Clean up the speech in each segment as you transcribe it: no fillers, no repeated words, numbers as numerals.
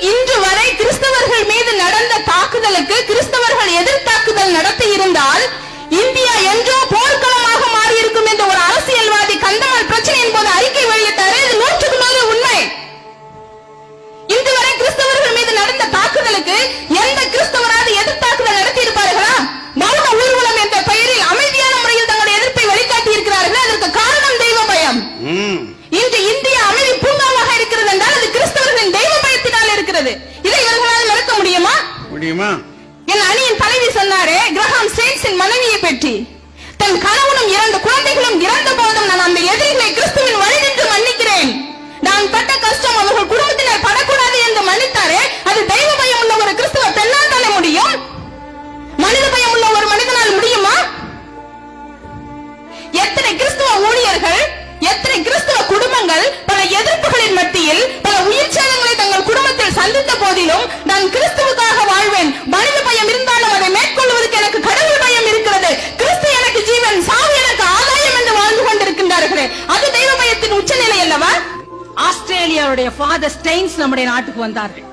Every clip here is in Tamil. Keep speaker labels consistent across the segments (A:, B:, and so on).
A: இன்று வரை கிறிஸ்தவர்கள் மீது நடந்த தாக்குதலுக்கு கிறிஸ்தவர்கள் எதிர்த்தாக்குதல் நடத்தி இருந்தால் இந்தியா என்றோ போர்க்களமாக மாறியிருக்கும் என்ற ஒரு அரசியல்வாதி கந்தமால் பிரச்சனையின் போது அறிக்கை வெளியிட்டாரு. இது 100% உண்மை. இன்று வரை கிறிஸ்தவர்கள் மீது நடந்த தாக்குதலுக்கு எந்த கிறிஸ்தவராது எதிர்த்தாக்குதல் நடத்தி இருப்பார்களா? மௌன ஊர்வலம் என்ற பெயரில் அமைதியான முறையில் தங்களுடைய எதிர்ப்பை வெளிக்காட்டி இருக்கிறார்கள். அதற்கு காரணம் தெய்வ பயம். இன்று இந்தியா அமைதி பூங்காவாக இருக்கிறது என்றால் அது கிறிஸ்தவர்களின் தெய்வ பயத்தினால் இருக்கிறது. இதை இவர்களால் நடக்க முடியுமா? என் அணியின் தலைவி சொன்னாரே, கிரஹாம் ஸ்டேன்ஸின் மனைவியை பற்றி, தன் கணவனும் 2 குழந்தைகளும் இறந்த போதும் நான் அந்த எதிரிகளை கிறிஸ்துவின் வழி நின்று மன்னிக்கிறேன், நான் பட்ட கஷ்டம் அவர்கள் குடும்பத்தினர் படக்கூடாது என்று மன்னித்தாரே, அது தெய்வ பயம் உள்ள ஒரு கிறிஸ்தவ பெண்ணால் தானே முடியும்? மனித பயம் உள்ள ஒரு மனிதனால் முடியுமா? எத்தனை கிறிஸ்தவ ஊழியர்கள், எத்தனை கிறிஸ்தவ குடும்பங்கள் பல எதிர்ப்புகளின் மத்தியில் பல உயிர் சேதங்களை தங்கள் குடும்பத்தில் சந்தித்த போதிலும் நான் கிறிஸ்துவுக்காக வாழ்வேன், மனித பயம் இருந்தாலும் அதை மேற்கொள்வதற்கு எனக்கு கடவுள் பயம் இருக்கிறது, கிறிஸ்து எனக்கு ஜீவன், சாவு எனக்கு ஆதாயம் என்று வாழ்ந்து கொண்டிருக்கின்றார்களே, அது தெய்வ பயத்தின் உச்சநிலை அல்லவா?
B: ஆஸ்திரேலியாவுடைய ஃபாதர் ஸ்டெயின்ஸ் நம்முடைய நாட்டுக்கு வந்தார்கள்.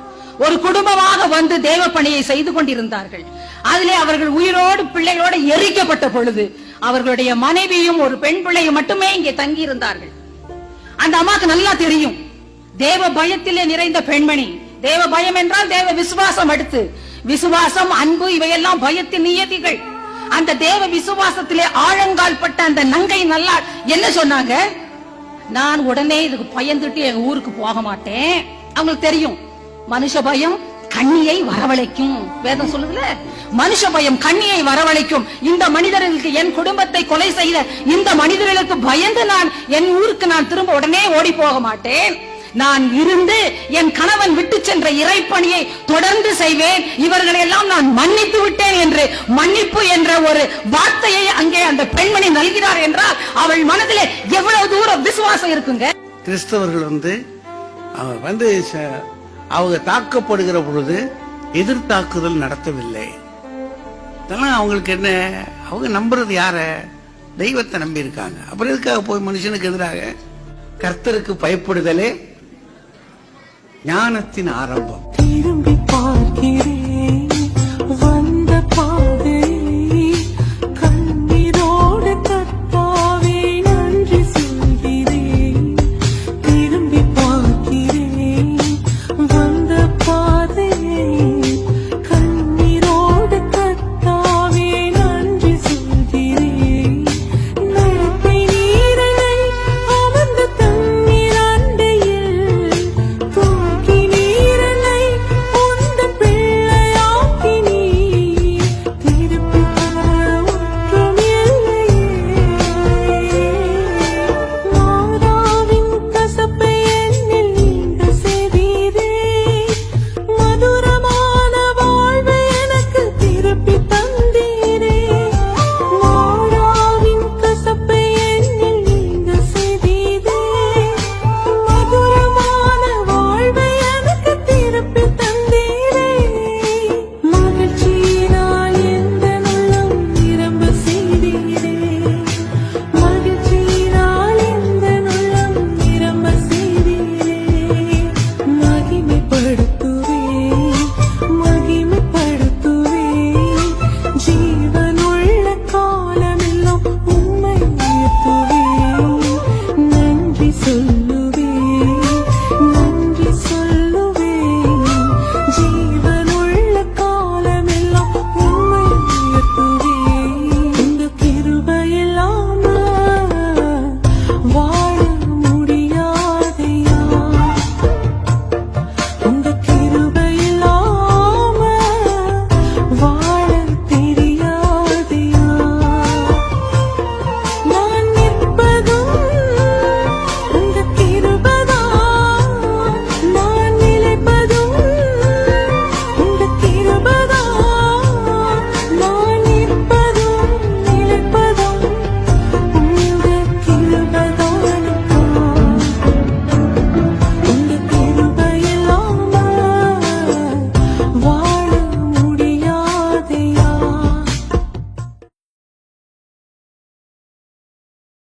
B: ஒரு குடும்பமாக வந்து தேவ பணியை செய்து கொண்டிருந்தார்கள். அதிலே அவர்கள் உயிரோடு பிள்ளைகளோடு எரிக்கப்பட்ட பொழுது அவர்களுடைய மனைவியும் ஒரு பெண் பிள்ளையும் மட்டுமே இங்கே தங்கி இருந்தார்கள். அந்த அம்மாக்கு நல்லா தெரியும், தேவ பயத்திலே நிறைந்த பெண்மணி. தேவ பயம் என்றால் தேவ விசுவாசம், அடுத்து விசுவாசம், அன்பு, இவையெல்லாம் பயத்தின் நியதிகள். அந்த தேவ விசுவாசத்திலே ஆழங்கால் பட்ட அந்த நங்கை நல்லா என்ன சொன்னாங்க, நான் உடனே இதுக்கு பயந்துட்டு எங்க ஊருக்கு போக மாட்டேன். அவங்களுக்கு தெரியும், மனுஷ பயம் கண்ணியை வரவழைக்கும். வேதம் சொல்லுதுல, மனுஷ பயம் கண்ணியை வரவழைக்கும். இந்த மனிதர்களுக்கு, என் குடும்பத்தை கொலை செய்த இந்த மனிதர்களுக்கு பயந்து நான் என் ஊருக்கு நான் திரும்ப உடனே ஓடி போக மாட்டேன். நான் இருந்து என் கணவன் விட்டு சென்ற இறைப்பணியை தொடர்ந்து செய்வேன். இவர்களை எல்லாம் நான் மன்னித்து விட்டேன் என்று மன்னிப்பு என்ற ஒரு வார்த்தையை அங்கே அந்த பெண்மணி நல்கிறார் என்றால் அவள் மனதிலே எவ்வளவு தூரம் விசுவாசம் இருக்குங்க.
C: கிறிஸ்தவர்கள் அவங்க தாக்கப்படுகிற பொழுது எதிர்த்தாக்குதல் நடத்தவில்லை. இதெல்லாம் அவங்களுக்கு என்ன, அவங்க நம்புறது யார? தெய்வத்தை நம்பி இருக்காங்க. அப்புறம் எதுக்காக போய் மனுஷனுக்கு எதிராக? கர்த்தருக்கு பயப்படுதலே ஞானத்தின் ஆரம்பம்.